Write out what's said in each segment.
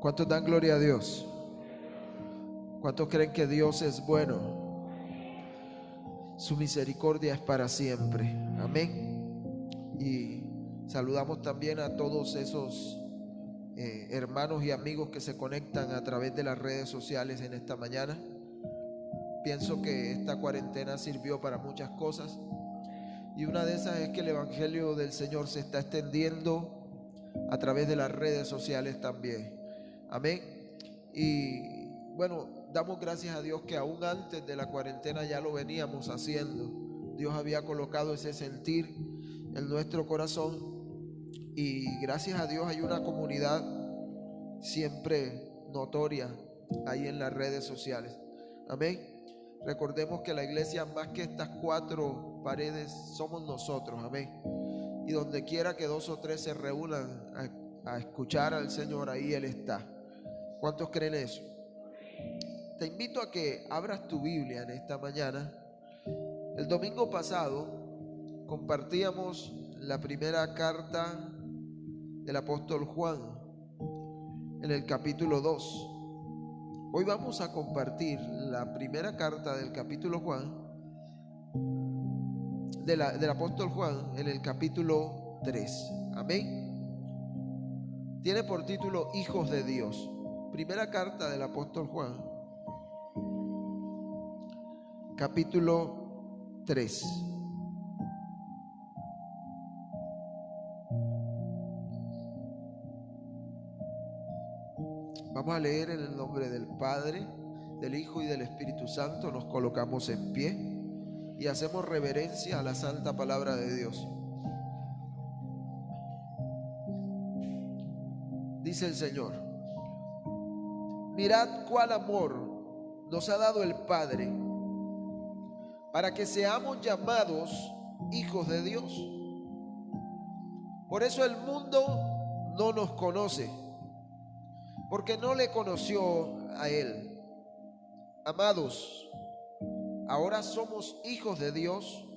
¿Cuántos dan gloria a Dios? ¿Cuántos creen que Dios es bueno? Su misericordia es para siempre. Amén. Y saludamos también a todos esos hermanos y amigos que se conectan a través de las redes sociales en esta mañana. Pienso que esta cuarentena sirvió para muchas cosas, y una de esas es que el evangelio del Señor se está extendiendo a través de las redes sociales también. Amén. Y bueno, damos gracias a Dios que aún antes de la cuarentena ya lo veníamos haciendo. Dios había colocado ese sentir en nuestro corazón, y gracias a Dios hay una comunidad siempre notoria ahí en las redes sociales. Amén. Recordemos que la iglesia, más que estas cuatro paredes, somos nosotros. Amén. Y donde quiera que dos o tres se reúnan a escuchar al Señor, ahí Él está. ¿Cuántos creen eso? Te invito a que abras tu Biblia en esta mañana. El domingo pasado compartíamos la primera carta del apóstol Juan en el capítulo 2. Hoy vamos a compartir la primera carta del capítulo Juan, del apóstol Juan, en el capítulo 3. Amén. Tiene por título Hijos de Dios. Primera carta del apóstol Juan, capítulo 3. Vamos a leer en el nombre del Padre, del Hijo y del Espíritu Santo. Nos colocamos en pie y hacemos reverencia a la santa palabra de Dios. Dice el Señor: mirad cuál amor nos ha dado el Padre para que seamos llamados hijos de Dios. Por eso el mundo no nos conoce, porque no le conoció a Él. Amados, ahora somos hijos de Dios,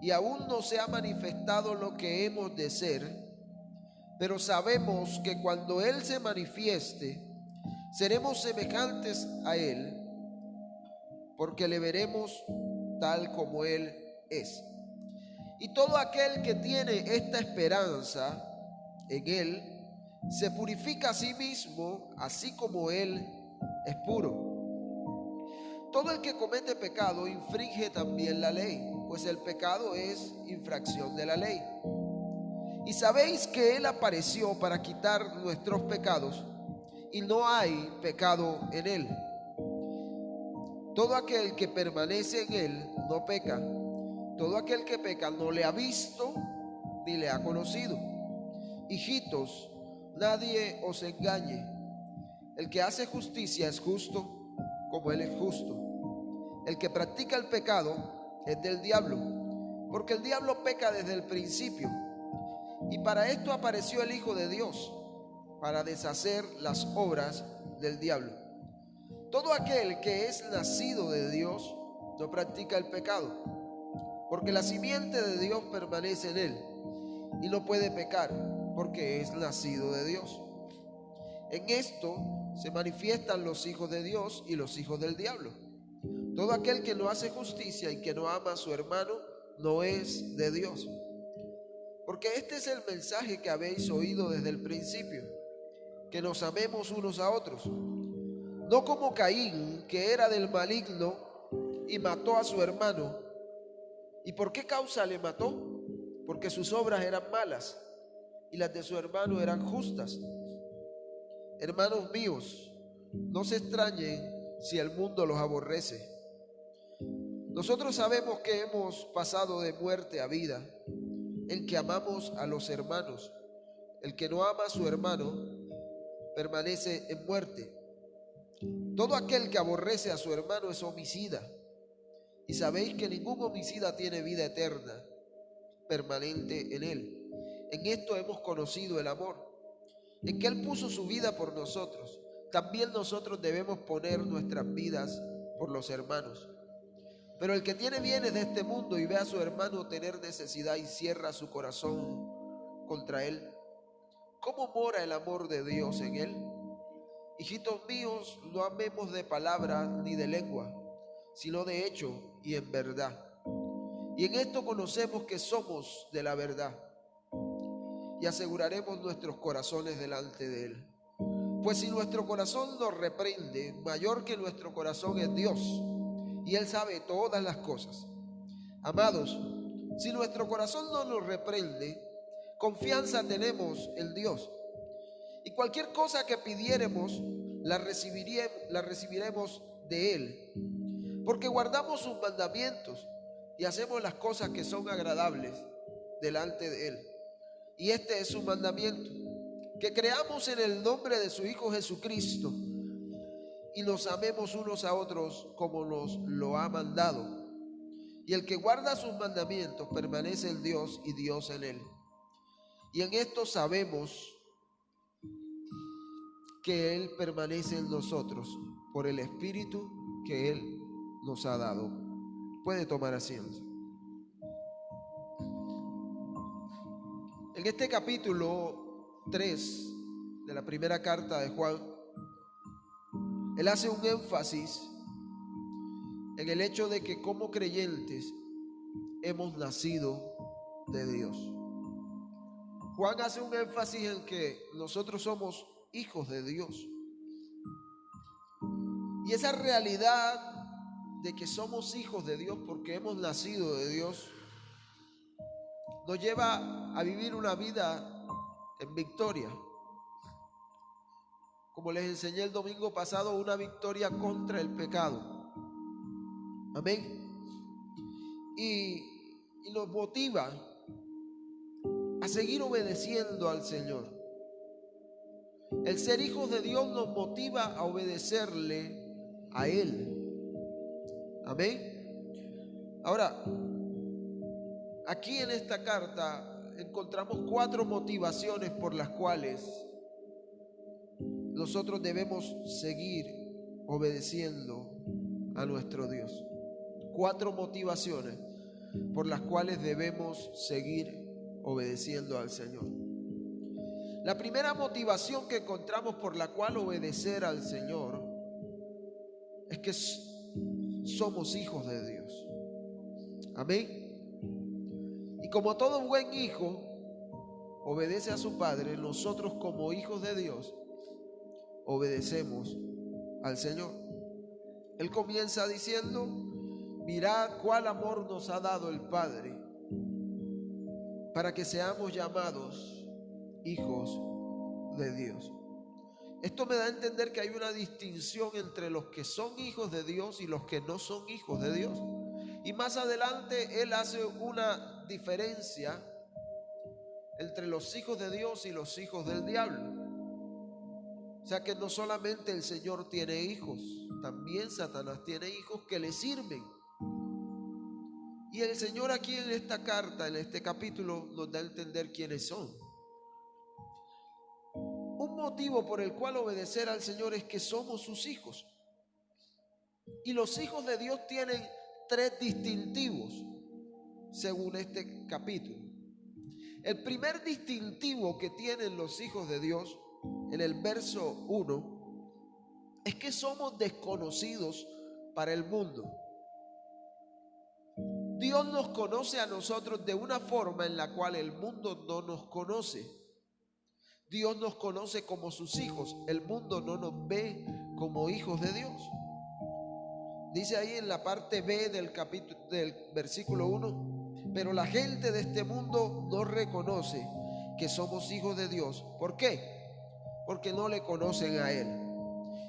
y aún no se ha manifestado lo que hemos de ser, pero sabemos que cuando Él se manifieste, seremos semejantes a Él, porque le veremos tal como Él es. Y todo aquel que tiene esta esperanza en Él se purifica a sí mismo, así como Él es puro. Todo el que comete pecado infringe también la ley, pues el pecado es infracción de la ley. Y sabéis que Él apareció para quitar nuestros pecados, y no hay pecado en Él. Todo aquel que permanece en Él no peca. Todo aquel que peca no le ha visto ni le ha conocido. Hijitos, nadie os engañe. El que hace justicia es justo como Él es justo. El que practica el pecado es del diablo, porque el diablo peca desde el principio. Y para esto apareció el Hijo de Dios, para deshacer las obras del diablo. Todo aquel que es nacido de Dios no practica el pecado, porque la simiente de Dios permanece en él, y no puede pecar, porque es nacido de Dios. En esto se manifiestan los hijos de Dios y los hijos del diablo. Todo aquel que no hace justicia y que no ama a su hermano no es de Dios. Porque este es el mensaje que habéis oído desde el principio, que nos amemos unos a otros. No como Caín, que era del maligno y mató a su hermano. ¿Y por qué causa le mató? Porque sus obras eran malas y las de su hermano eran justas. Hermanos míos, no se extrañen si el mundo los aborrece. Nosotros sabemos que hemos pasado de muerte a vida en que amamos a los hermanos. El que no ama a su hermano permanece en muerte. Todo aquel que aborrece a su hermano es homicida. Y sabéis que ningún homicida tiene vida eterna permanente en él. En esto hemos conocido el amor, en que Él puso su vida por nosotros. También nosotros debemos poner nuestras vidas por los hermanos. Pero el que tiene bienes de este mundo y ve a su hermano tener necesidad y cierra su corazón contra él, ¿cómo mora el amor de Dios en él? Hijitos míos, no amemos de palabra ni de lengua, sino de hecho y en verdad. Y en esto conocemos que somos de la verdad, y aseguraremos nuestros corazones delante de Él. Pues si nuestro corazón nos reprende, mayor que nuestro corazón es Dios, y Él sabe todas las cosas. Amados, si nuestro corazón no nos reprende, confianza tenemos en Dios, y cualquier cosa que pidiéramos la recibiremos de Él, porque guardamos sus mandamientos y hacemos las cosas que son agradables delante de Él. Y este es su mandamiento, que creamos en el nombre de su Hijo Jesucristo y nos amemos unos a otros como nos lo ha mandado. Y el que guarda sus mandamientos permanece en Dios y Dios en él. Y en esto sabemos que Él permanece en nosotros por el Espíritu que Él nos ha dado. Puede tomar asiento. En este capítulo 3 de la primera carta de Juan, él hace un énfasis en el hecho de que como creyentes hemos nacido de Dios. Juan hace un énfasis en que nosotros somos hijos de Dios. Y esa realidad de que somos hijos de Dios porque hemos nacido de Dios nos lleva a vivir una vida en victoria. Como les enseñé el domingo pasado, una victoria contra el pecado. Amén. Y nos motiva a seguir obedeciendo al Señor. El ser hijos de Dios nos motiva a obedecerle a Él. Amén. Ahora, aquí en esta carta encontramos 4 motivaciones por las cuales nosotros debemos seguir obedeciendo a nuestro Dios. 4 motivaciones por las cuales debemos seguir obedeciendo al Señor. La primera motivación que encontramos por la cual obedecer al Señor es que somos hijos de Dios. Amén. Y como todo buen hijo obedece a su padre, nosotros como hijos de Dios obedecemos al Señor. Él comienza diciendo: mirad cuál amor nos ha dado el Padre para que seamos llamados hijos de Dios. Esto me da a entender que hay una distinción entre los que son hijos de Dios y los que no son hijos de Dios. Y más adelante Él hace una diferencia entre los hijos de Dios y los hijos del diablo. O sea que no solamente el Señor tiene hijos, también Satanás tiene hijos que le sirven. Y el Señor aquí en esta carta, en este capítulo, nos da a entender quiénes son. Un motivo por el cual obedecer al Señor es que somos sus hijos. Y los hijos de Dios tienen 3 distintivos, según este capítulo. El primer distintivo que tienen los hijos de Dios, en el verso 1, es que somos desconocidos para el mundo. Dios nos conoce a nosotros de una forma en la cual el mundo no nos conoce. Dios nos conoce como sus hijos. El mundo no nos ve como hijos de Dios. Dice ahí en la parte B del capítulo, del versículo 1: pero la gente de este mundo no reconoce que somos hijos de Dios. ¿Por qué? Porque no le conocen a Él.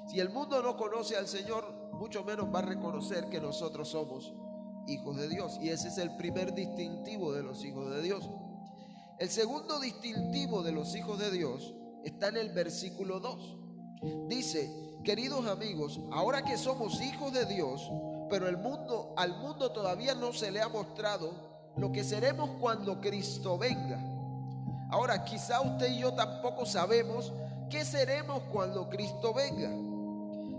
Si el mundo no conoce al Señor, mucho menos va a reconocer que nosotros somos hijos de Dios. Y ese es el primer distintivo de los hijos de Dios. El segundo distintivo de los hijos de Dios está en el versículo 2. Dice: queridos amigos, ahora que somos hijos de Dios, pero al mundo todavía no se le ha mostrado lo que seremos cuando Cristo venga. Ahora, quizá usted y yo tampoco sabemos qué seremos cuando Cristo venga,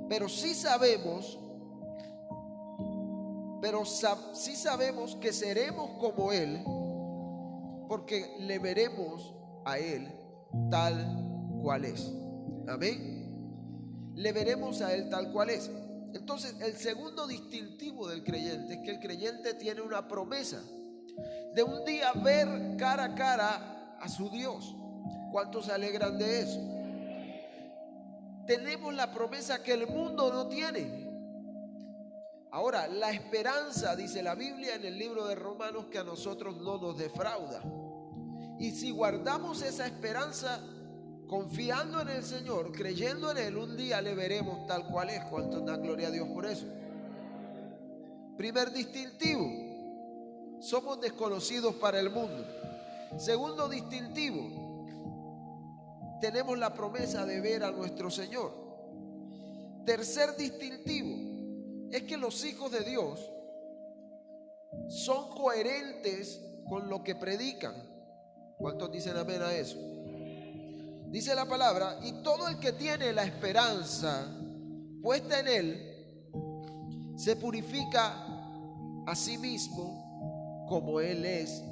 pero sí sabemos que seremos como Él, porque le veremos a Él tal cual es. Amén. le veremos a Él tal cual es. Entonces, el segundo distintivo del creyente es que el creyente tiene una promesa de un día ver cara a cara a su Dios. ¿Cuántos se alegran de eso? Tenemos la promesa que el mundo no tiene. Ahora, la esperanza, dice la Biblia en el libro de Romanos, que a nosotros no nos defrauda. Y si guardamos esa esperanza, confiando en el Señor, creyendo en Él, un día le veremos tal cual es. ¿Cuántos dan gloria a Dios por eso? Primer distintivo: somos desconocidos para el mundo. Segundo distintivo: tenemos la promesa de ver a nuestro Señor. Tercer distintivo es que los hijos de Dios son coherentes con lo que predican. ¿Cuántos dicen amén a eso? Dice la palabra: y todo el que tiene la esperanza puesta en Él se purifica a sí mismo como Él es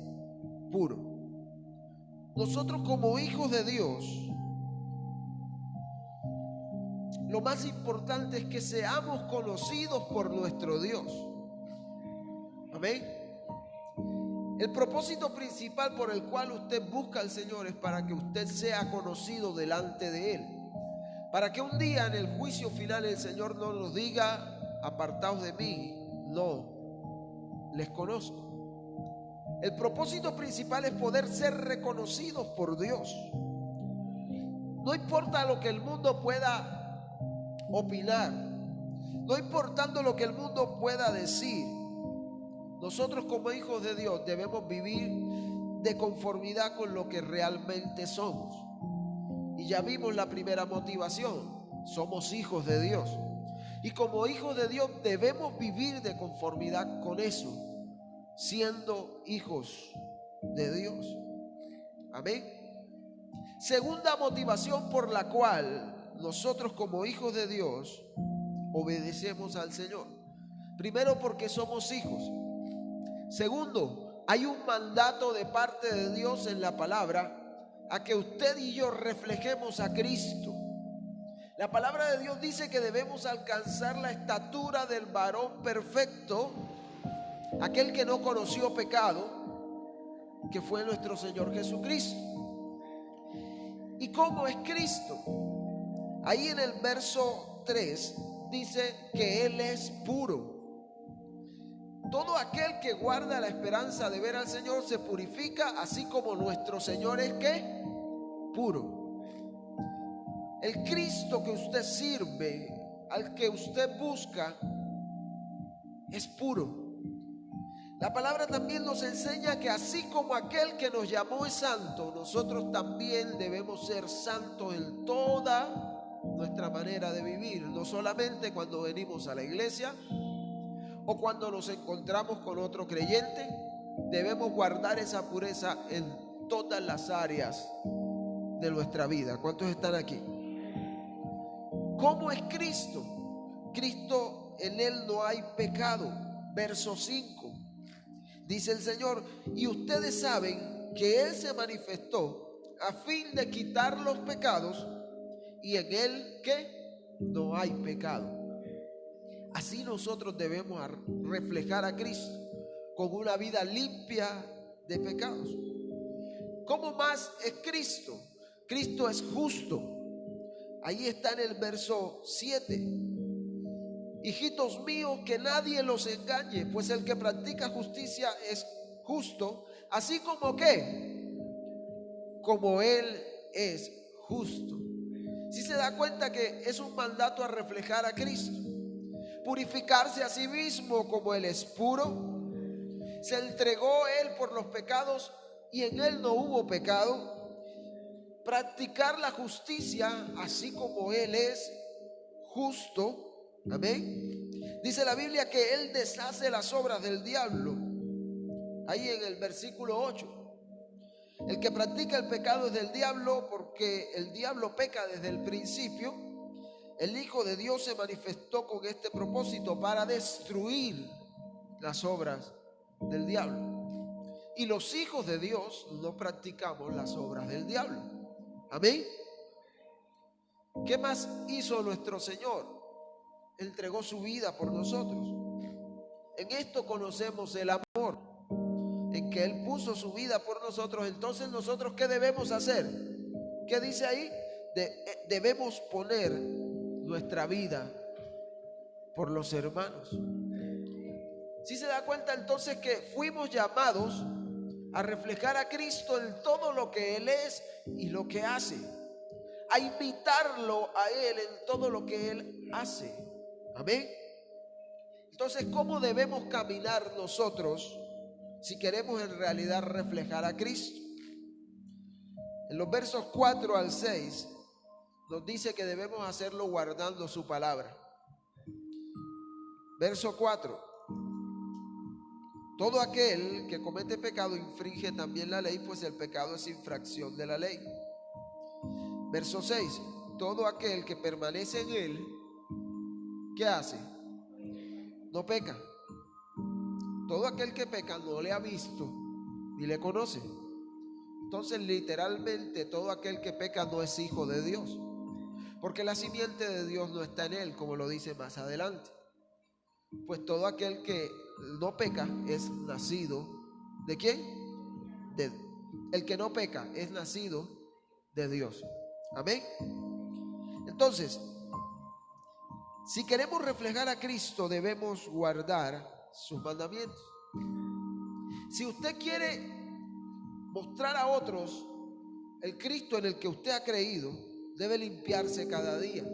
puro. Nosotros, como hijos de Dios, lo más importante es que seamos conocidos por nuestro Dios. Amén. El propósito principal por el cual usted busca al Señor es para que usted sea conocido delante de Él, para que un día en el juicio final el Señor no nos diga: apartaos de mí, no les conozco. El propósito principal es poder ser reconocidos por Dios. No importa lo que el mundo pueda opinar, no importando lo que el mundo pueda decir, nosotros como hijos de Dios debemos vivir de conformidad con lo que realmente somos. Y ya vimos la primera motivación: somos hijos de Dios. Y como hijos de Dios debemos vivir de conformidad con eso, siendo hijos de Dios. Amén. Segunda motivación por la cual nosotros como hijos de Dios obedecemos al Señor. Primero, porque somos hijos. Segundo, hay un mandato de parte de Dios en la palabra a que usted y yo reflejemos a Cristo. La palabra de Dios dice que debemos alcanzar la estatura del varón perfecto, aquel que no conoció pecado, que fue nuestro Señor Jesucristo. ¿Y cómo es Cristo? Ahí en el verso 3 dice que Él es puro. Todo aquel que guarda la esperanza de ver al Señor se purifica, así como nuestro Señor es ¿qué? Puro. El Cristo que usted sirve, al que usted busca, es puro. La palabra también nos enseña que así como aquel que nos llamó es santo, nosotros también debemos ser santos en toda nuestra manera de vivir, no solamente cuando venimos a la iglesia o cuando nos encontramos con otro creyente. Debemos guardar esa pureza en todas las áreas de nuestra vida. ¿Cuántos están aquí? ¿Cómo es Cristo? Cristo, en Él no hay pecado. Verso 5 dice el Señor: y ustedes saben que Él se manifestó a fin de quitar los pecados, y en Él ¿qué? No hay pecado. Así nosotros debemos reflejar a Cristo, con una vida limpia de pecados. ¿Cómo más es Cristo? Cristo es justo. Ahí está en el verso 7: hijitos míos, que nadie los engañe, pues el que practica justicia es justo, así como ¿qué? Como Él es justo. Si se da cuenta que es un mandato a reflejar a Cristo, purificarse a sí mismo como Él es puro. Se entregó Él por los pecados y en Él no hubo pecado. Practicar la justicia así como Él es justo. Amén. Dice la Biblia que Él deshace las obras del diablo. Ahí en el versículo 8. El que practica el pecado es del diablo, porque el diablo peca desde el principio. El Hijo de Dios se manifestó con este propósito, para destruir las obras del diablo. Y los hijos de Dios no practicamos las obras del diablo. Amén. ¿Qué más hizo nuestro Señor? Entregó su vida por nosotros. En esto conocemos el amor, en que Él puso su vida por nosotros. Entonces nosotros, ¿qué debemos hacer? ¿Qué dice ahí? Debemos poner nuestra vida por los hermanos. ¿Sí se da cuenta entonces que fuimos llamados a reflejar a Cristo en todo lo que Él es y lo que hace? A imitarlo a Él en todo lo que Él hace. Amén. Entonces, ¿cómo debemos caminar nosotros si queremos en realidad reflejar a Cristo? En los versos 4 al 6 nos dice que debemos hacerlo guardando su palabra. Verso 4: todo aquel que comete pecado infringe también la ley, pues el pecado es infracción de la ley. Verso 6: todo aquel que permanece en él, ¿qué hace? No peca. Todo aquel que peca no le ha visto ni le conoce. Entonces, literalmente, todo aquel que peca no es hijo de Dios, porque la simiente de Dios no está en él, como lo dice más adelante. Pues todo aquel que no peca es nacido ¿de quién? El que no peca es nacido de Dios. Amén. Entonces, si queremos reflejar a Cristo, debemos guardar sus mandamientos. Si usted quiere mostrar a otros el Cristo en el que usted ha creído, debe limpiarse cada día.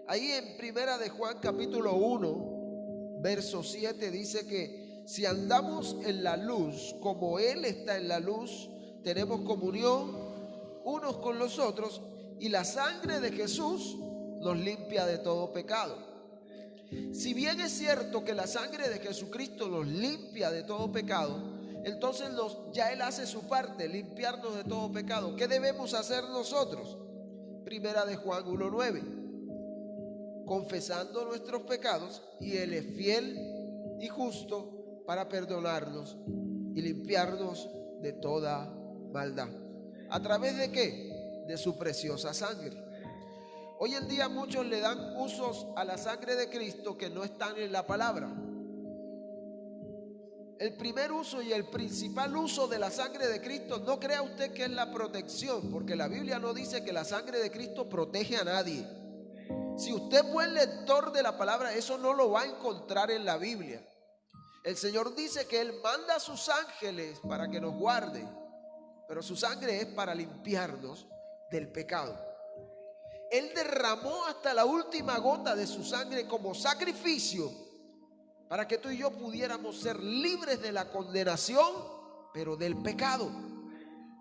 Ahí en Primera de Juan capítulo 1 verso 7 dice que si andamos en la luz como Él está en la luz, tenemos comunión unos con los otros, y la sangre de Jesús nos limpia de todo pecado. Si bien es cierto que la sangre de Jesucristo nos limpia de todo pecado, entonces ya Él hace su parte, limpiarnos de todo pecado. ¿Qué debemos hacer nosotros? Primera de Juan 1:9: confesando nuestros pecados, y Él es fiel y justo para perdonarnos y limpiarnos de toda maldad. ¿A través de qué? De su preciosa sangre. Hoy en día muchos le dan usos a la sangre de Cristo que no están en la palabra. El primer uso y el principal uso de la sangre de Cristo, no crea usted que es la protección, porque la Biblia no dice que la sangre de Cristo protege a nadie. Si usted es buen lector de la palabra, eso no lo va a encontrar en la Biblia. El Señor dice que Él manda a sus ángeles para que nos guarden, pero su sangre es para limpiarnos del pecado. Él derramó hasta la última gota de su sangre como sacrificio para que tú y yo pudiéramos ser libres de la condenación, pero del pecado.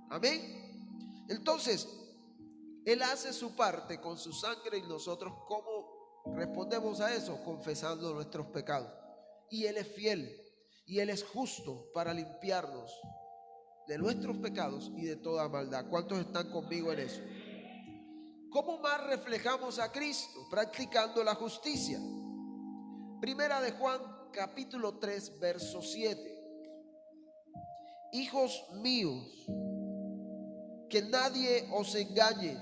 Amén. Entonces, Él hace su parte con su sangre, y nosotros, ¿cómo respondemos a eso? Confesando nuestros pecados. Y Él es fiel y Él es justo para limpiarnos de nuestros pecados y de toda maldad. ¿Cuántos están conmigo en eso? ¿Cómo más reflejamos a Cristo? Practicando la justicia. Primera de Juan capítulo 3 verso 7: hijos míos, que nadie os engañe.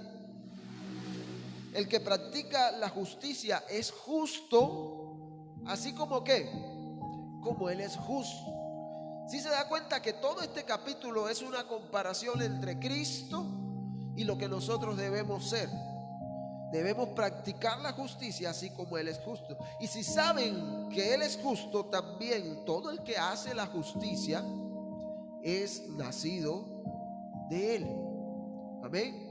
El que practica la justicia es justo, así como ¿qué? Como Él es justo. ¿Sí se da cuenta que todo este capítulo es una comparación entre Cristo y lo que nosotros debemos ser? Debemos practicar la justicia así como Él es justo. Y si saben que Él es justo, también todo el que hace la justicia es nacido de Él. Amén.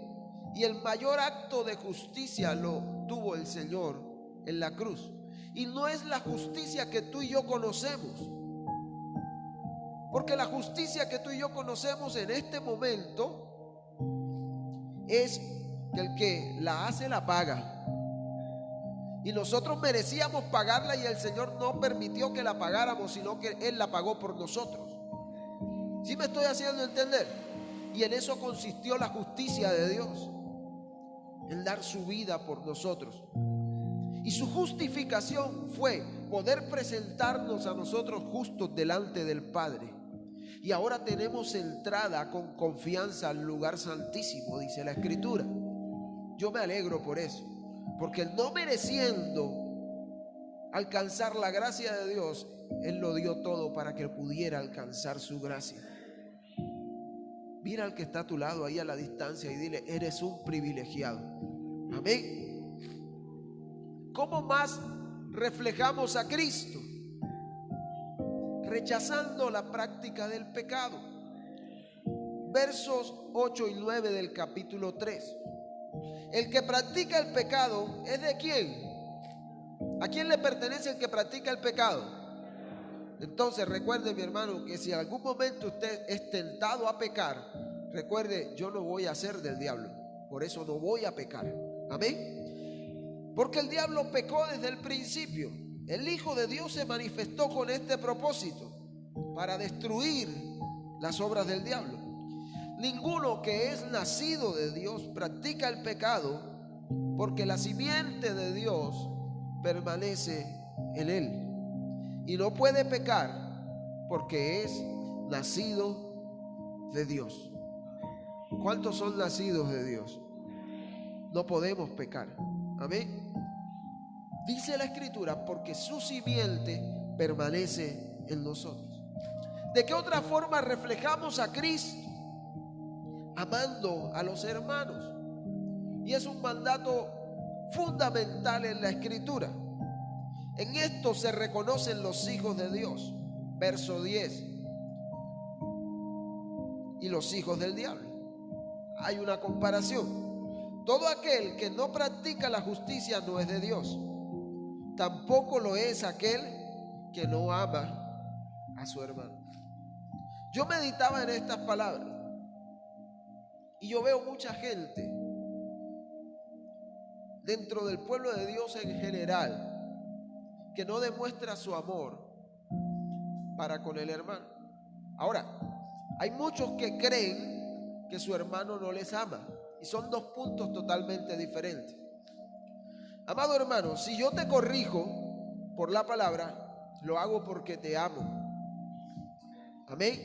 Y el mayor acto de justicia lo tuvo el Señor en la cruz. Y no es la justicia que tú y yo conocemos, porque la justicia que tú y yo conocemos en este momento es que el que la hace la paga. Y nosotros merecíamos pagarla, y el Señor no permitió que la pagáramos, sino que Él la pagó por nosotros. ¿Sí me estoy haciendo entender? Y en eso consistió la justicia de Dios, en dar su vida por nosotros. Y su justificación fue poder presentarnos a nosotros justos delante del Padre. Y ahora tenemos entrada con confianza al lugar santísimo, dice la Escritura. Yo me alegro por eso, porque no mereciendo alcanzar la gracia de Dios, Él lo dio todo para que pudiera alcanzar su gracia. Mira al que está a tu lado ahí a la distancia y dile: eres un privilegiado. Amén. ¿Cómo más reflejamos a Cristo? Rechazando la práctica del pecado. Versos 8 y 9 del capítulo 3. El que practica el pecado es de quién. ¿A quién le pertenece el que practica el pecado? Entonces recuerde, mi hermano, que si en algún momento usted es tentado a pecar, recuerde, yo no voy a ser del diablo, por eso no voy a pecar. Amén. Porque el diablo pecó desde el principio. El Hijo de Dios se manifestó con este propósito, para destruir las obras del diablo. Ninguno que es nacido de Dios practica el pecado, porque la simiente de Dios permanece en él y no puede pecar porque es nacido de Dios. ¿Cuántos son nacidos de Dios? No podemos pecar. Amén. Dice la Escritura: porque su simiente permanece en nosotros. ¿De qué otra forma reflejamos a Cristo? Amando a los hermanos. Y es un mandato fundamental en la Escritura. En esto se reconocen los hijos de Dios, verso 10, y los hijos del diablo. Hay una comparación. Todo aquel que no practica la justicia no es de Dios. Tampoco lo es aquel que no ama a su hermano. Yo meditaba en estas palabras y yo veo mucha gente dentro del pueblo de Dios en general que no demuestra su amor para con el hermano. Ahora, hay muchos que creen que su hermano no les ama, y son dos puntos totalmente diferentes. Amado hermano, si yo te corrijo por la palabra, lo hago porque te amo. Amén.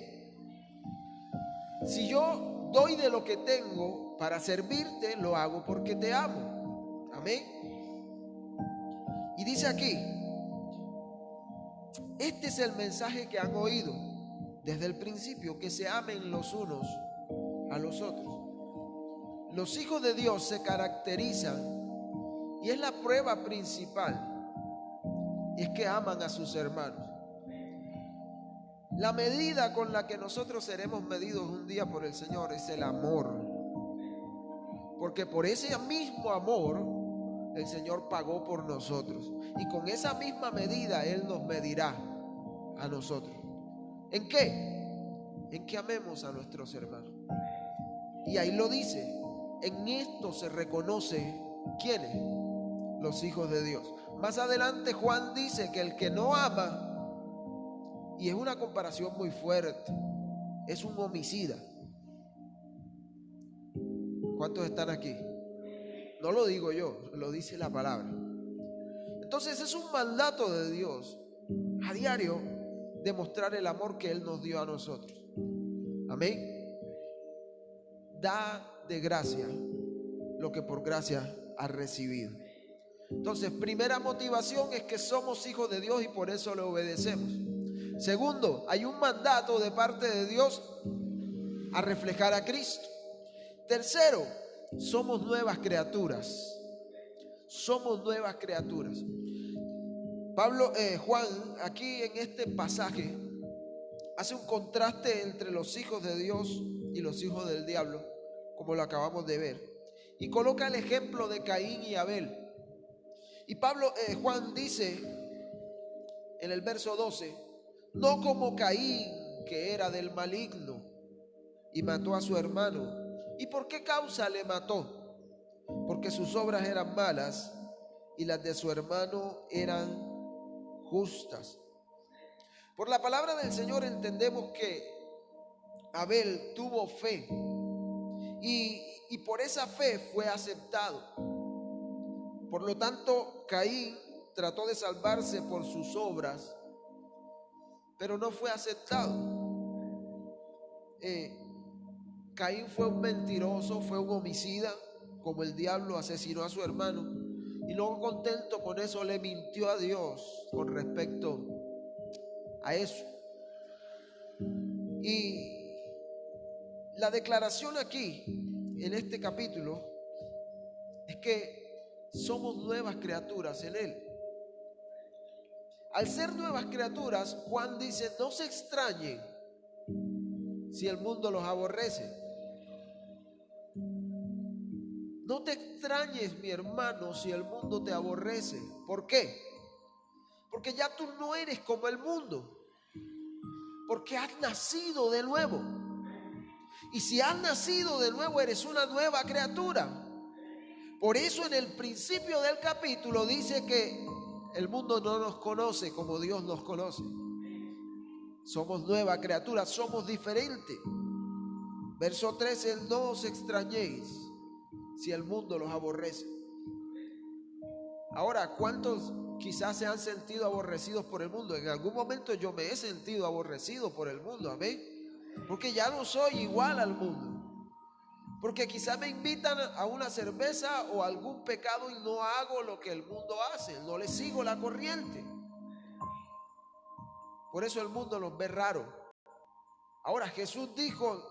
Si yo doy de lo que tengo para servirte, lo hago porque te amo. Amén. Y dice aquí: este es el mensaje que han oído desde el principio, que se amen los unos a los otros. Los hijos de Dios se caracterizan, y es la prueba principal, es que aman a sus hermanos. La medida con la que nosotros seremos medidos un día por el Señor es el amor, porque por ese mismo amor el Señor pagó por nosotros, y con esa misma medida Él nos medirá a nosotros. ¿En qué? En que amemos a nuestros hermanos. Y ahí lo dice: en esto se reconoce ¿quiénes? Los hijos de Dios. Más adelante Juan dice que el que no ama, y es una comparación muy fuerte, es un homicida. ¿Cuántos están aquí? No lo digo yo, lo dice la palabra. Entonces es un mandato de Dios a diario demostrar el amor que Él nos dio a nosotros. Amén. Da de gracia lo que por gracia has recibido. Entonces, primera motivación es que somos hijos de Dios y por eso le obedecemos. Segundo, hay un mandato de parte de Dios a reflejar a Cristo. Tercero, somos nuevas criaturas. Somos nuevas criaturas. Juan, aquí en este pasaje, hace un contraste entre los hijos de Dios y los hijos del diablo, como lo acabamos de ver, y coloca el ejemplo de Caín y Abel. Y Juan dice en el verso 12: no como Caín, que era del maligno y mató a su hermano. ¿Y por qué causa le mató? Porque sus obras eran malas y las de su hermano eran justas. Por la palabra del Señor entendemos que Abel tuvo fe y por esa fe fue aceptado. Por lo tanto, Caín trató de salvarse por sus obras, pero no fue aceptado. Caín fue un mentiroso, fue un homicida, como el diablo asesinó a su hermano, y no contento con eso le mintió a Dios con respecto a eso. Y la declaración aquí, en este capítulo, es que somos nuevas criaturas en Él. Al ser nuevas criaturas, Juan dice: no se extrañen si el mundo los aborrece. No te extrañes, mi hermano, si el mundo te aborrece. ¿Por qué? Porque ya tú no eres como el mundo. Porque has nacido de nuevo. Y si has nacido de nuevo, eres una nueva criatura. Por eso en el principio del capítulo dice que el mundo no nos conoce como Dios nos conoce. Somos nuevas criaturas, somos diferentes. Verso 13: no os extrañéis si el mundo los aborrece. Ahora, ¿cuántos quizás se han sentido aborrecidos por el mundo? En algún momento yo me he sentido aborrecido por el mundo, amén. Porque ya no soy igual al mundo. Porque quizás me invitan a una cerveza o a algún pecado y no hago lo que el mundo hace, no le sigo la corriente. Por eso el mundo los ve raro. Ahora Jesús dijo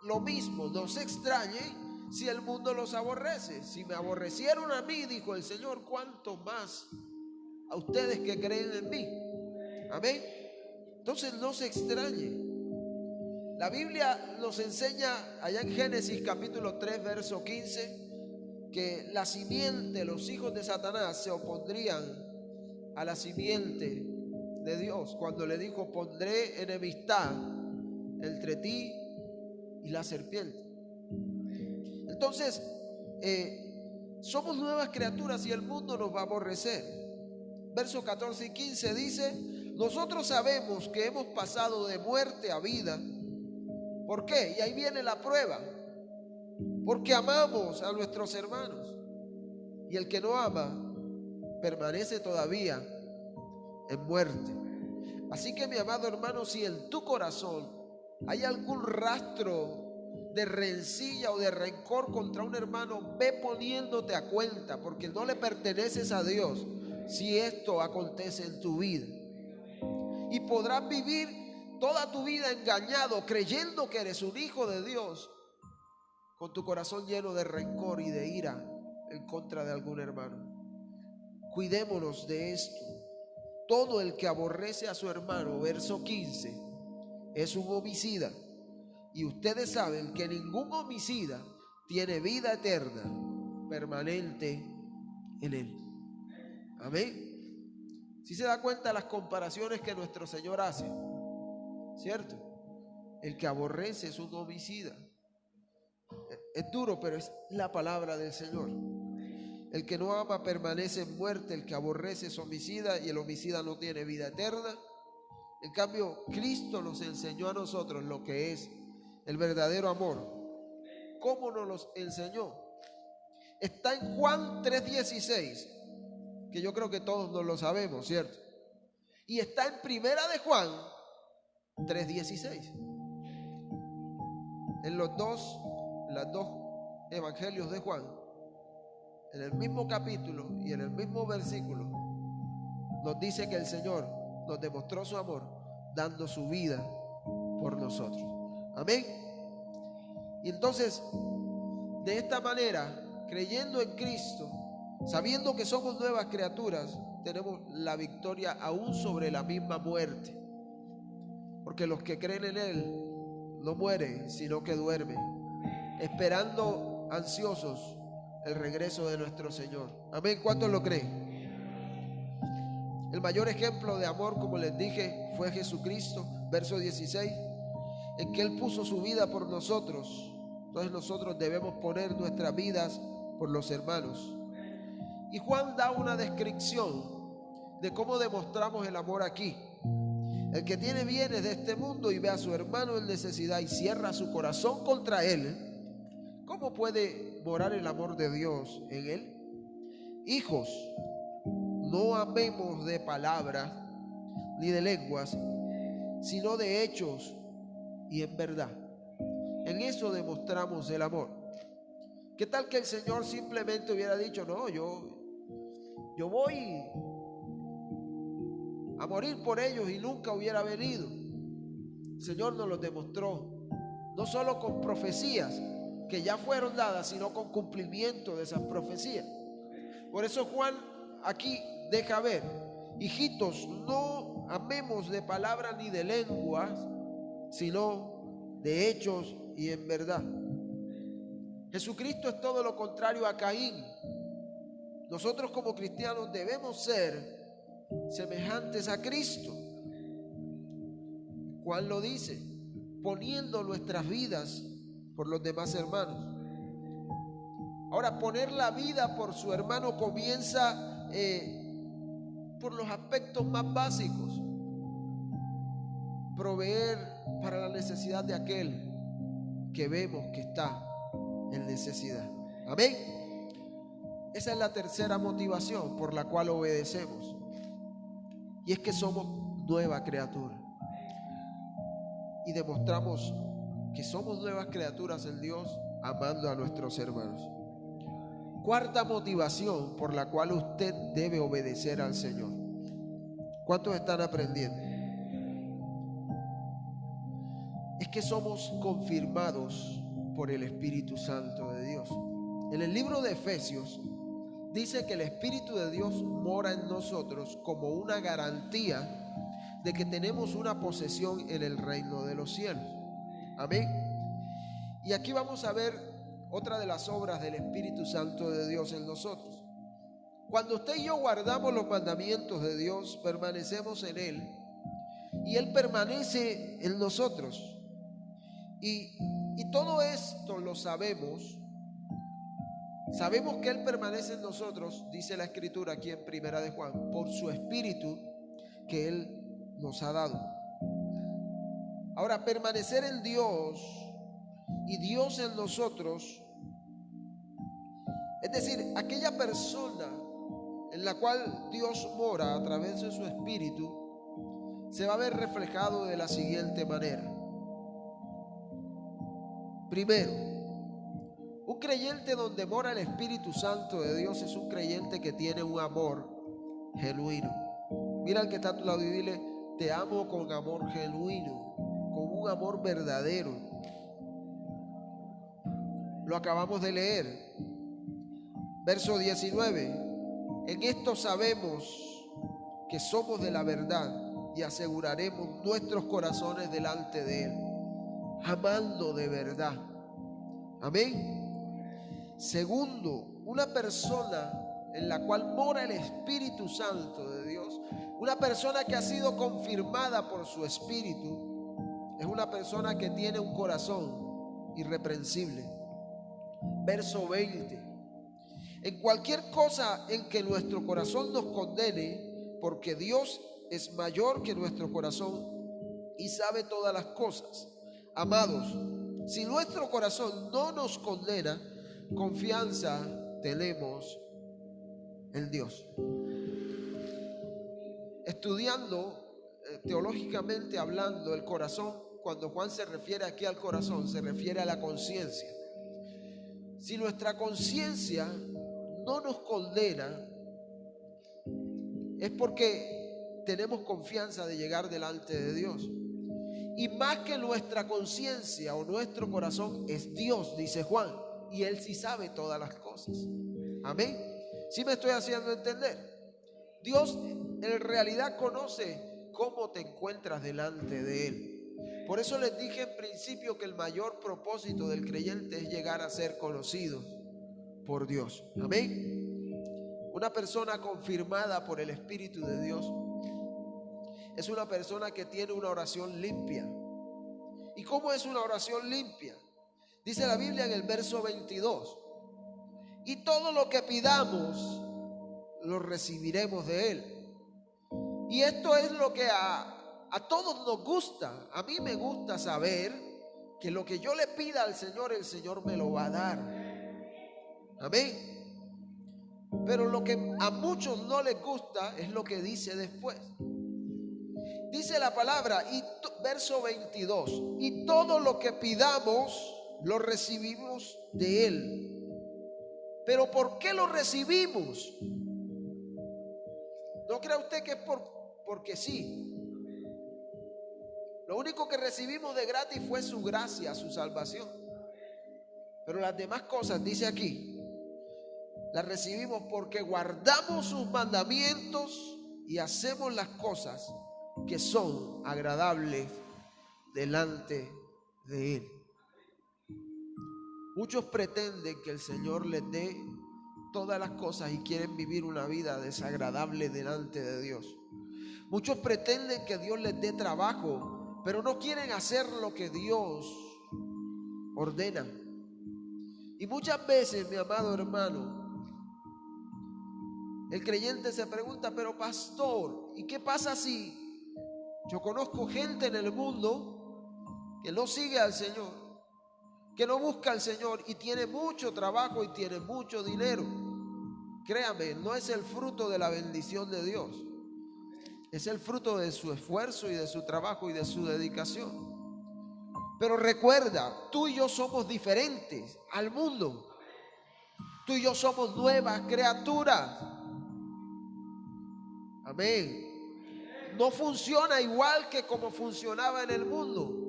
lo mismo: no se extrañen si el mundo los aborrece. Si me aborrecieron a mí, dijo el Señor, ¿cuánto más a ustedes que creen en mí? Amén. Entonces no se extrañe. La Biblia nos enseña allá en Génesis capítulo 3 verso 15 que la simiente, los hijos de Satanás se opondrían a la simiente de Dios, cuando le dijo: pondré enemistad entre ti y la serpiente. Entonces somos nuevas criaturas y el mundo nos va a aborrecer. Versos 14 y 15 dice: nosotros sabemos que hemos pasado de muerte a vida. ¿Por qué? Y ahí viene la prueba: porque amamos a nuestros hermanos. Y el que no ama permanece todavía en muerte. Así que, mi amado hermano, si en tu corazón hay algún rastro de rencilla o de rencor contra un hermano, ve poniéndote a cuenta, porque no le perteneces a Dios si esto acontece en tu vida. Y podrás vivir toda tu vida engañado, creyendo que eres un hijo de Dios, con tu corazón lleno de rencor y de ira en contra de algún hermano. Cuidémonos de esto. Todo el que aborrece a su hermano, verso 15, es un homicida. Y ustedes saben que ningún homicida tiene vida eterna permanente en él. Amén. Si se da cuenta las comparaciones que nuestro Señor hace, ¿cierto? El que aborrece es un homicida. Es duro, pero es la palabra del Señor. El que no ama permanece en muerte, el que aborrece es homicida y el homicida no tiene vida eterna. En cambio, Cristo nos enseñó a nosotros lo que es el verdadero amor. ¿Cómo nos los enseñó? Está en Juan 3:16, que yo creo que todos nos lo sabemos, ¿cierto? Y está en Primera de Juan 3:16. En las dos evangelios de Juan, en el mismo capítulo y en el mismo versículo, nos dice que el Señor nos demostró su amor dando su vida por nosotros. Amén. Y entonces, de esta manera, creyendo en Cristo, sabiendo que somos nuevas criaturas, tenemos la victoria aún sobre la misma muerte. Porque los que creen en Él no mueren, sino que duermen, esperando ansiosos el regreso de nuestro Señor. Amén. ¿Cuántos lo creen? El mayor ejemplo de amor, como les dije, fue Jesucristo, verso 16, en que Él puso su vida por nosotros. Entonces nosotros debemos poner nuestras vidas por los hermanos. Y Juan da una descripción de cómo demostramos el amor aquí. El que tiene bienes de este mundo y ve a su hermano en necesidad y cierra su corazón contra él, ¿cómo puede morar el amor de Dios en él? Hijos, no amemos de palabras ni de lenguas, sino de hechos y en verdad. En eso demostramos el amor. ¿Qué tal que el Señor simplemente hubiera dicho, no, yo voy a morir por ellos, y nunca hubiera venido? El Señor nos lo demostró, no solo con profecías que ya fueron dadas, sino con cumplimiento de esas profecías. Por eso Juan aquí deja ver: hijitos, no amemos de palabras ni de lenguas, sino de hechos y en verdad. Jesucristo es todo lo contrario a Caín. Nosotros como cristianos debemos ser semejantes a Cristo. Juan lo dice: poniendo nuestras vidas por los demás hermanos. Ahora, poner la vida por su hermano comienza por los aspectos más básicos. Proveer para la necesidad de aquel que vemos que está en necesidad. Amén. Esa es la tercera motivación por la cual obedecemos, y es que somos nueva criatura, y demostramos que somos nuevas criaturas en Dios amando a nuestros hermanos. Cuarta motivación por la cual usted debe obedecer al Señor. ¿Cuántos están aprendiendo? Es que somos confirmados por el Espíritu Santo de Dios. En el libro de Efesios dice que el Espíritu de Dios mora en nosotros como una garantía de que tenemos una posesión en el reino de los cielos. Amén. Y aquí vamos a ver otra de las obras del Espíritu Santo de Dios en nosotros. Cuando usted y yo guardamos los mandamientos de Dios, permanecemos en Él y Él permanece en nosotros. Y todo esto lo sabemos. Sabemos que Él permanece en nosotros, dice la Escritura aquí en Primera de Juan, por su Espíritu que Él nos ha dado. Ahora, permanecer en Dios y Dios en nosotros, es decir, aquella persona en la cual Dios mora a través de su Espíritu, se va a ver reflejado de la siguiente manera. Primero, un creyente donde mora el Espíritu Santo de Dios es un creyente que tiene un amor genuino. Mira al que está a tu lado y dile: te amo con amor genuino, con un amor verdadero. Lo acabamos de leer. Verso 19: en esto sabemos que somos de la verdad y aseguraremos nuestros corazones delante de Él, amando de verdad. Amén. Segundo, una persona en la cual mora el Espíritu Santo de Dios, una persona que ha sido confirmada por su Espíritu, es una persona que tiene un corazón irreprensible. Verso 20: en cualquier cosa en que nuestro corazón nos condene, porque Dios es mayor que nuestro corazón y sabe todas las cosas. Amados, si nuestro corazón no nos condena, confianza tenemos en Dios. Estudiando teológicamente hablando el corazón, cuando Juan se refiere aquí al corazón, se refiere a la conciencia. Si nuestra conciencia no nos condena, es porque tenemos confianza de llegar delante de Dios. Y más que nuestra conciencia o nuestro corazón es Dios, dice Juan, y Él sí sabe todas las cosas. Amén. ¿Sí me estoy haciendo entender? Dios en realidad conoce cómo te encuentras delante de Él. Por eso les dije en principio que el mayor propósito del creyente es llegar a ser conocido por Dios. Amén. Una persona confirmada por el Espíritu de Dios es una persona que tiene una oración limpia. ¿Y cómo es una oración limpia? Dice la Biblia en el verso 22: y todo lo que pidamos lo recibiremos de Él. Y esto es lo que a todos nos gusta. A mí me gusta saber que lo que yo le pida al Señor, el Señor me lo va a dar. Amén. Pero lo que a muchos no les gusta es lo que dice después. Dice la palabra, verso 22: y todo lo que pidamos lo recibimos de Él, Pero ¿por qué lo recibimos? No crea usted que es porque sí. Lo único que recibimos de gratis fue su gracia, su salvación. Pero las demás cosas, dice aquí, las recibimos porque guardamos sus mandamientos y hacemos las cosas que son agradables delante de Él. Muchos pretenden que el Señor les dé todas las cosas y quieren vivir una vida desagradable delante de Dios. Muchos pretenden que Dios les dé trabajo, pero no quieren hacer lo que Dios ordena. Y muchas veces, mi amado hermano, el creyente se pregunta, pero pastor, ¿y qué pasa si yo conozco gente en el mundo que no sigue al Señor, que no busca al Señor y tiene mucho trabajo y tiene mucho dinero? Créame, no es el fruto de la bendición de Dios, es el fruto de su esfuerzo y de su trabajo y de su dedicación. Pero recuerda, tú y yo somos diferentes al mundo. Tú y yo somos nuevas criaturas. Amén. No funciona igual que como funcionaba en el mundo.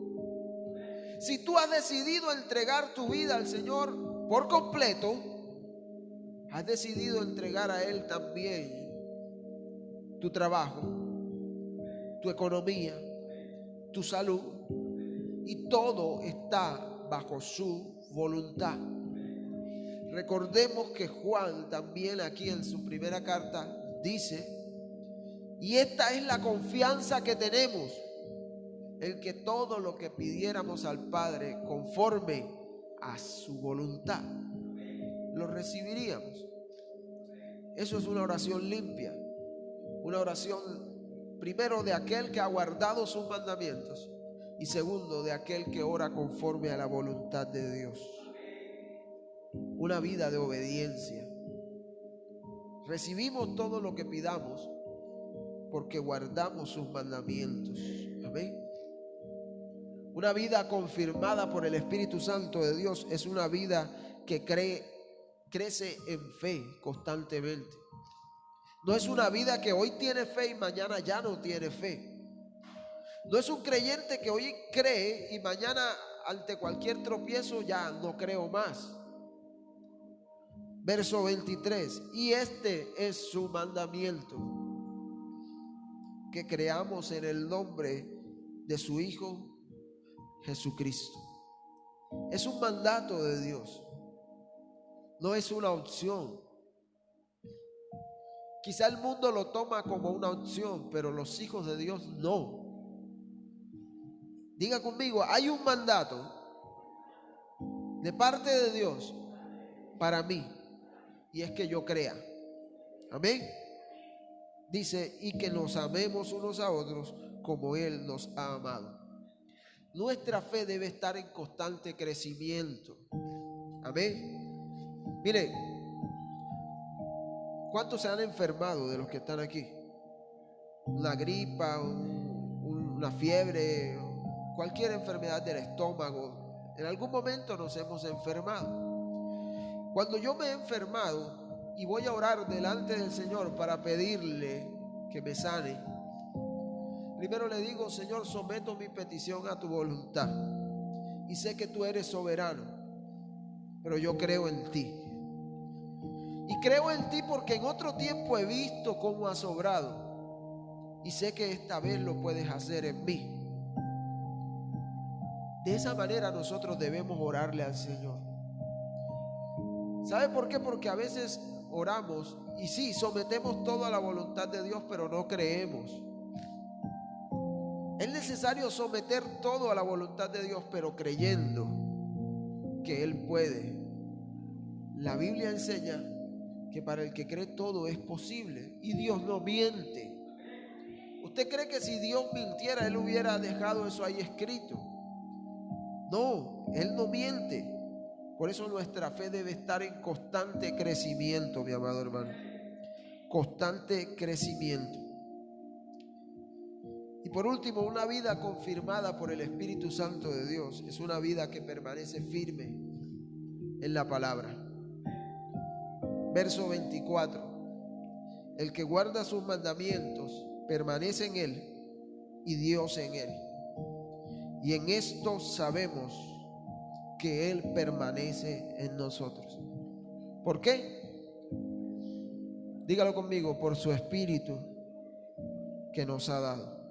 Si tú has decidido entregar tu vida al Señor por completo, has decidido entregar a Él también tu trabajo, tu economía, tu salud, y todo está bajo su voluntad. Recordemos que Juan también aquí en su primera carta dice: y esta es la confianza que tenemos, el que todo lo que pidiéramos al Padre conforme a su voluntad, lo recibiríamos. Eso es una oración limpia, una oración primero de aquel que ha guardado sus mandamientos y segundo de aquel que ora conforme a la voluntad de Dios. Una vida de obediencia. Recibimos todo lo que pidamos porque guardamos sus mandamientos. Amén. Una vida confirmada por el Espíritu Santo de Dios es una vida que crece en fe constantemente. No es una vida que hoy tiene fe y mañana ya no tiene fe. No es un creyente que hoy cree y mañana ante cualquier tropiezo ya no creo más. Verso 23: y este es su mandamiento, que creamos en el nombre de su Hijo Jesucristo. Es un mandato de Dios, no es una opción. Quizá el mundo lo toma como una opción, pero los hijos de Dios no. Diga conmigo, hay un mandato de parte de Dios para mí, y es que yo crea. Amén. Dice, y que nos amemos unos a otros como Él nos ha amado. Nuestra fe debe estar en constante crecimiento. Amén. Mire, ¿cuántos se han enfermado de los que están aquí? Una gripa, una fiebre, cualquier enfermedad del estómago. En algún momento nos hemos enfermado. Cuando yo me he enfermado y voy a orar delante del Señor para pedirle que me sane, primero le digo: Señor, someto mi petición a tu voluntad y sé que tú eres soberano, pero yo creo en ti. Y creo en ti porque en otro tiempo he visto cómo has obrado y sé que esta vez lo puedes hacer en mí. De esa manera nosotros debemos orarle al Señor. ¿Sabe por qué? Porque a veces oramos y sí, sometemos todo a la voluntad de Dios, pero no creemos. Es necesario someter todo a la voluntad de Dios, pero creyendo que Él puede. La Biblia enseña que para el que cree todo es posible y Dios no miente. ¿Usted cree que si Dios mintiera, Él hubiera dejado eso ahí escrito? No, Él no miente. Por eso nuestra fe debe estar en constante crecimiento, mi amado hermano. Constante crecimiento. Y por último, una vida confirmada por el Espíritu Santo de Dios es una vida que permanece firme en la palabra. Verso 24. El que guarda sus mandamientos permanece en él y Dios en él. Y en esto sabemos que él permanece en nosotros. ¿Por qué? Dígalo conmigo: por su espíritu que nos ha dado.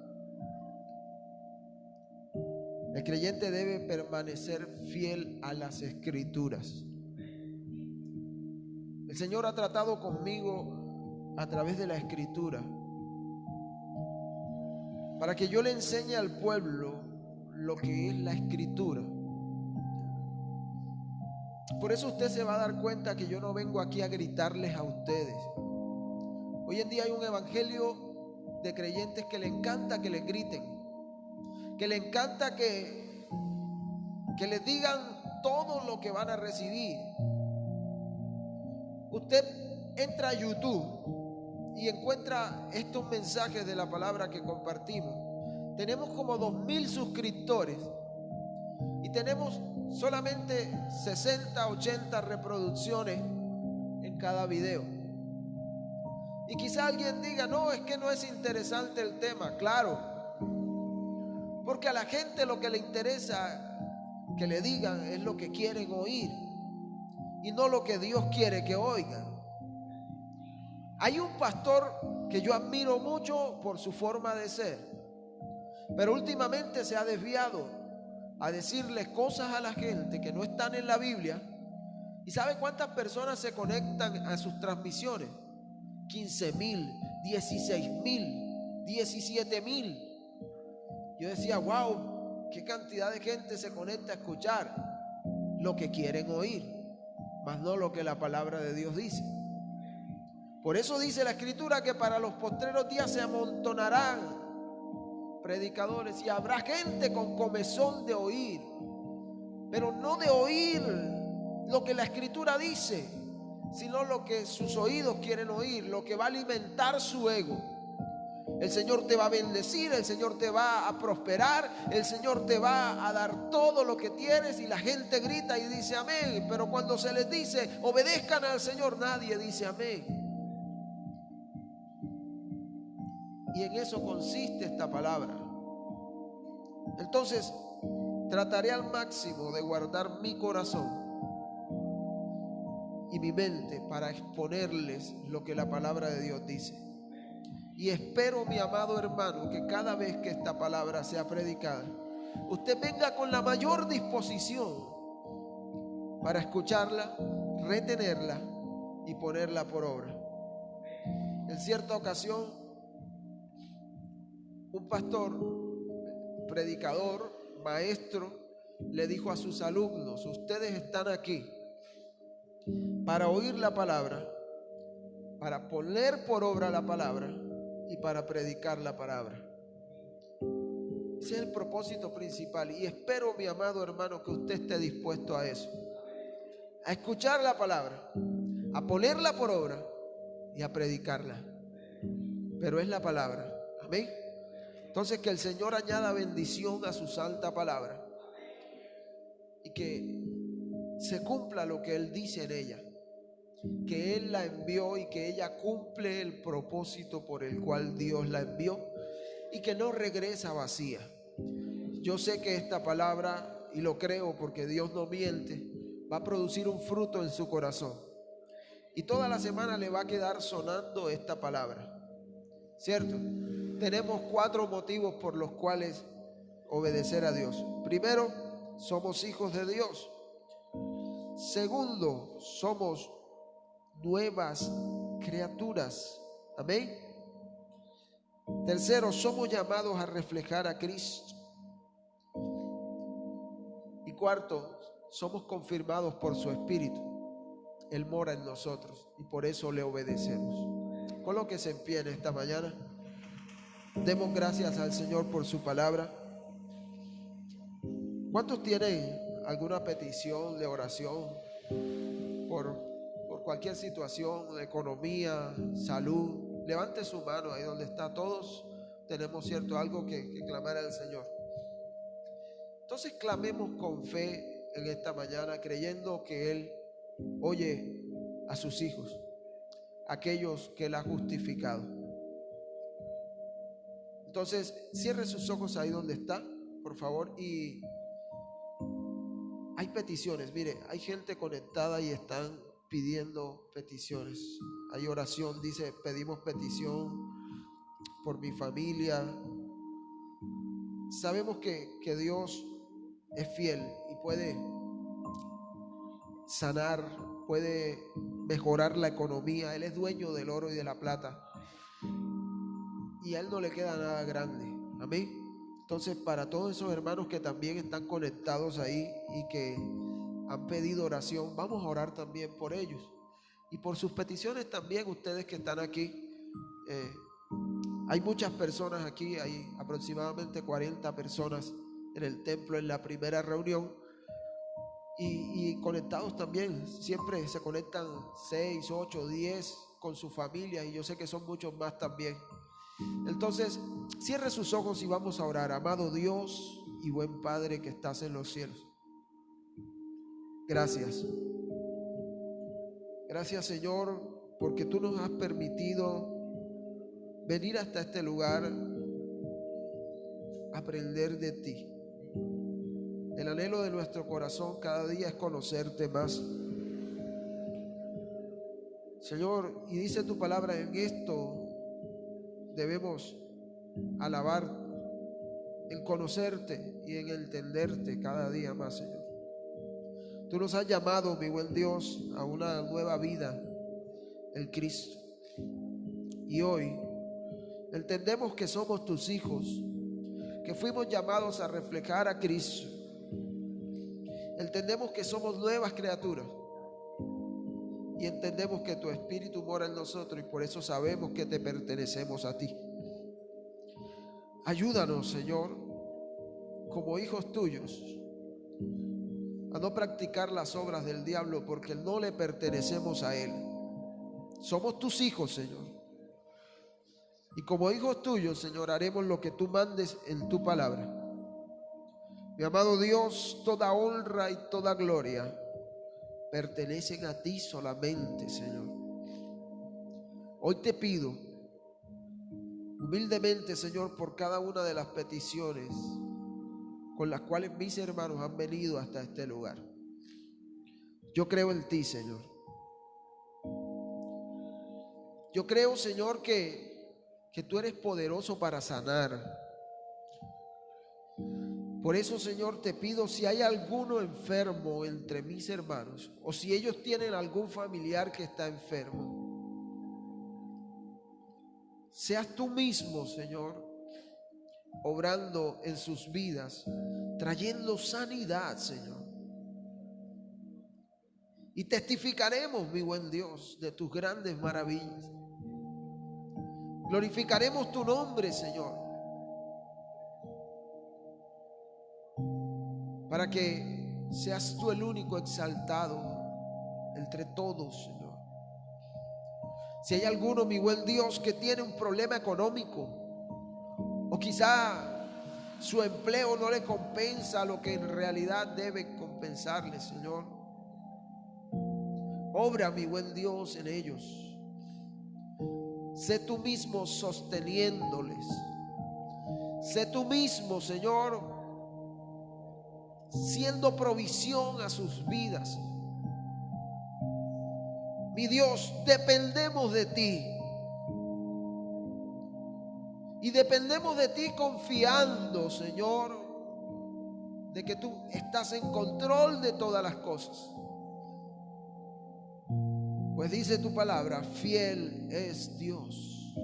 El creyente debe permanecer fiel a las escrituras. El Señor ha tratado conmigo a través de la escritura para que yo le enseñe al pueblo lo que es la escritura. Por eso usted se va a dar cuenta que yo no vengo aquí a gritarles a ustedes. Hoy en día hay un evangelio de creyentes que le encanta que les griten, que le encanta que les digan todo lo que van a recibir. Usted entra a YouTube y encuentra estos mensajes de la palabra que compartimos. Tenemos como 2,000 suscriptores y tenemos solamente 60, 80 reproducciones en cada video. Y quizá alguien diga: no, es que no es interesante el tema. Claro, porque a la gente lo que le interesa que le digan es lo que quieren oír y no lo que Dios quiere que oigan. Hay un pastor que yo admiro mucho por su forma de ser, pero últimamente se ha desviado a decirles cosas a la gente que no están en la Biblia. ¿Y sabe cuántas personas se conectan a sus transmisiones? 15,000, 16,000, 17,000. Yo decía: wow, qué cantidad de gente se conecta a escuchar lo que quieren oír, mas no lo que la palabra de Dios dice. Por eso dice la escritura que para los postreros días se amontonarán predicadores y habrá gente con comezón de oír, pero no de oír lo que la escritura dice, sino lo que sus oídos quieren oír, lo que va a alimentar su ego. El Señor te va a bendecir, el Señor te va a prosperar, el Señor te va a dar todo lo que tienes, y la gente grita y dice amén. Pero cuando se les dice obedezcan al Señor, nadie dice amén. Y en eso consiste esta palabra. Entonces, trataré al máximo de guardar mi corazón y mi mente para exponerles lo que la palabra de Dios dice. Y espero, mi amado hermano, que cada vez que esta palabra sea predicada, usted venga con la mayor disposición para escucharla, retenerla y ponerla por obra. En cierta ocasión, un pastor, predicador, maestro, le dijo a sus alumnos: ustedes están aquí para oír la palabra, para poner por obra la palabra y para predicar la palabra. Ese es el propósito principal, y espero, mi amado hermano, que usted esté dispuesto a eso, a escuchar la palabra, a ponerla por obra y a predicarla. Pero es la palabra, amén. Entonces, que el Señor añada bendición a su santa palabra y que se cumpla lo que Él dice en ella, que Él la envió y que ella cumple el propósito por el cual Dios la envió y que no regresa vacía. Yo sé que esta palabra, y lo creo porque Dios no miente, va a producir un fruto en su corazón, y toda la semana le va a quedar sonando esta palabra, ¿cierto? Tenemos 4 motivos por los cuales obedecer a Dios. Primero, somos hijos de Dios. Segundo, somos nuevas criaturas. Amén. Tercero, somos llamados a reflejar a Cristo. Y cuarto, somos confirmados por su Espíritu. Él mora en nosotros y por eso le obedecemos. Colóquese en pie en esta mañana. Demos gracias al Señor por su palabra. ¿Cuántos tienen alguna petición de oración por cualquier situación, de economía, salud? Levante su mano ahí donde está. Todos tenemos, cierto, algo que clamar al Señor. Entonces clamemos con fe en esta mañana, creyendo que Él oye a sus hijos. aquellos que Él ha justificado. Entonces, cierre sus ojos ahí donde está, por favor. Y hay peticiones, mire, hay gente conectada y están pidiendo peticiones. Hay oración, dice, pedimos petición por mi familia. Sabemos que Dios es fiel y puede sanar, puede mejorar la economía. Él es dueño del oro y de la plata y a Él no le queda nada grande. Amén. Entonces, para todos esos hermanos que también están conectados ahí y que han pedido oración, vamos a orar también por ellos y por sus peticiones también. Ustedes que están aquí, hay muchas personas aquí, hay aproximadamente 40 personas en el templo en la primera reunión y conectados también. Siempre se conectan 6, 8, 10 con su familia y yo sé que son muchos más también. Entonces, cierre sus ojos y vamos a orar. Amado Dios y buen Padre que estás en los cielos, gracias. Gracias, Señor, porque tú nos has permitido venir hasta este lugar a aprender de ti. El anhelo de nuestro corazón cada día es conocerte más, Señor, y dice tu palabra, en esto debemos alabar, en conocerte y en entenderte cada día más, Señor. Tú nos has llamado, mi buen Dios, a una nueva vida en Cristo. Y hoy entendemos que somos tus hijos, que fuimos llamados a reflejar a Cristo. Entendemos que somos nuevas criaturas y entendemos que tu Espíritu mora en nosotros y por eso sabemos que te pertenecemos a ti. Ayúdanos, Señor, como hijos tuyos, a no practicar las obras del diablo, porque no le pertenecemos a él. Somos tus hijos, Señor, y como hijos tuyos, Señor, haremos lo que tú mandes en tu palabra. Mi amado Dios, toda honra y toda gloria pertenecen a ti solamente, Señor. Hoy te pido humildemente, Señor, por cada una de las peticiones con las cuales mis hermanos han venido hasta este lugar. Yo creo en ti, Señor. Yo creo, Señor, que tú eres poderoso para sanar. Por eso, Señor, te pido, si hay alguno enfermo entre mis hermanos, o si ellos tienen algún familiar que está enfermo, seas tú mismo, Señor, obrando en sus vidas, trayendo sanidad, Señor. Y testificaremos, mi buen Dios, de tus grandes maravillas. Glorificaremos tu nombre, Señor, para que seas tú el único exaltado entre todos, Señor. Si hay alguno, mi buen Dios, que tiene un problema económico, o quizá su empleo no le compensa lo que en realidad debe compensarle, Señor, obra, mi buen Dios, en ellos. Sé tú mismo sosteniéndoles. Sé tú mismo, Señor, siendo provisión a sus vidas. Mi Dios, dependemos de ti. Y dependemos de ti confiando, Señor, de que tú estás en control de todas las cosas. Pues dice tu palabra, fiel es Dios.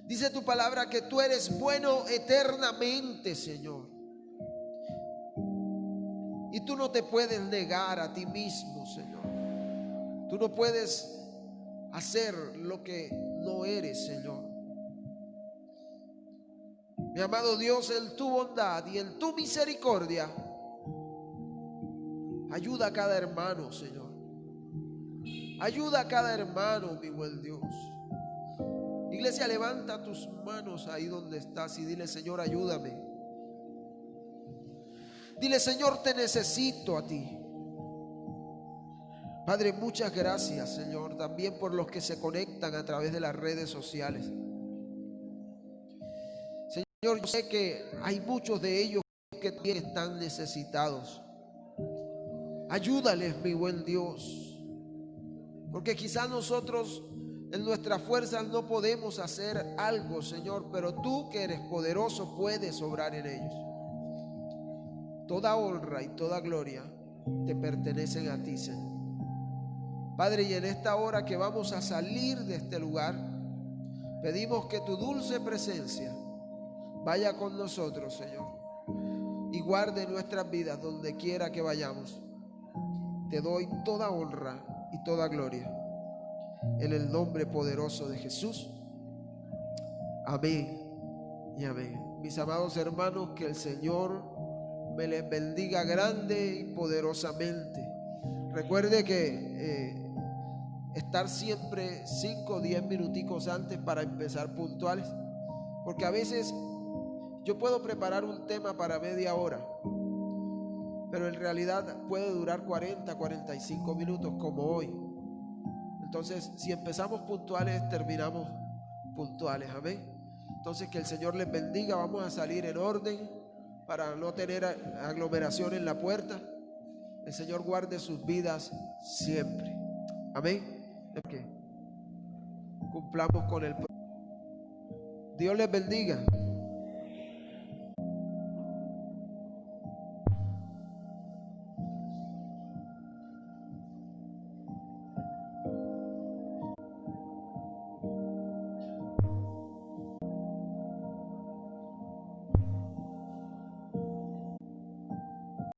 Dice tu palabra que tú eres bueno eternamente, Señor. Y tú no te puedes negar a ti mismo, Señor. Tú no puedes hacer lo que no eres, Señor. Mi amado Dios, en tu bondad y en tu misericordia, ayuda a cada hermano, Señor. Ayuda a cada hermano, mi buen Dios. Iglesia, levanta tus manos ahí donde estás y dile, Señor, ayúdame. Dile, Señor, te necesito a ti. Padre, muchas gracias, Señor, también por los que se conectan a través de las redes sociales. Señor, yo sé que hay muchos de ellos que también están necesitados. Ayúdales, mi buen Dios, porque quizás nosotros en nuestras fuerzas no podemos hacer algo, Señor, pero tú, que eres poderoso, puedes obrar en ellos. Toda honra y toda gloria te pertenecen a ti, Señor. Padre, y en esta hora que vamos a salir de este lugar, pedimos que tu dulce presencia vaya con nosotros, Señor, y guarde nuestras vidas donde quiera que vayamos. Te doy toda honra y toda gloria en el nombre poderoso de Jesús. Amén y amén. Mis amados hermanos, que el Señor me les bendiga grande y poderosamente. Recuerde que estar siempre 5 o 10 minuticos antes para empezar puntuales, porque a veces yo puedo preparar un tema para media hora, pero en realidad puede durar 40, 45 minutos como hoy. Entonces, si empezamos puntuales, terminamos puntuales. Amén. Entonces, que el Señor les bendiga. Vamos a salir en orden para no tener aglomeración en la puerta. El Señor guarde sus vidas siempre. Amén. Que cumplamos con el... Dios les bendiga.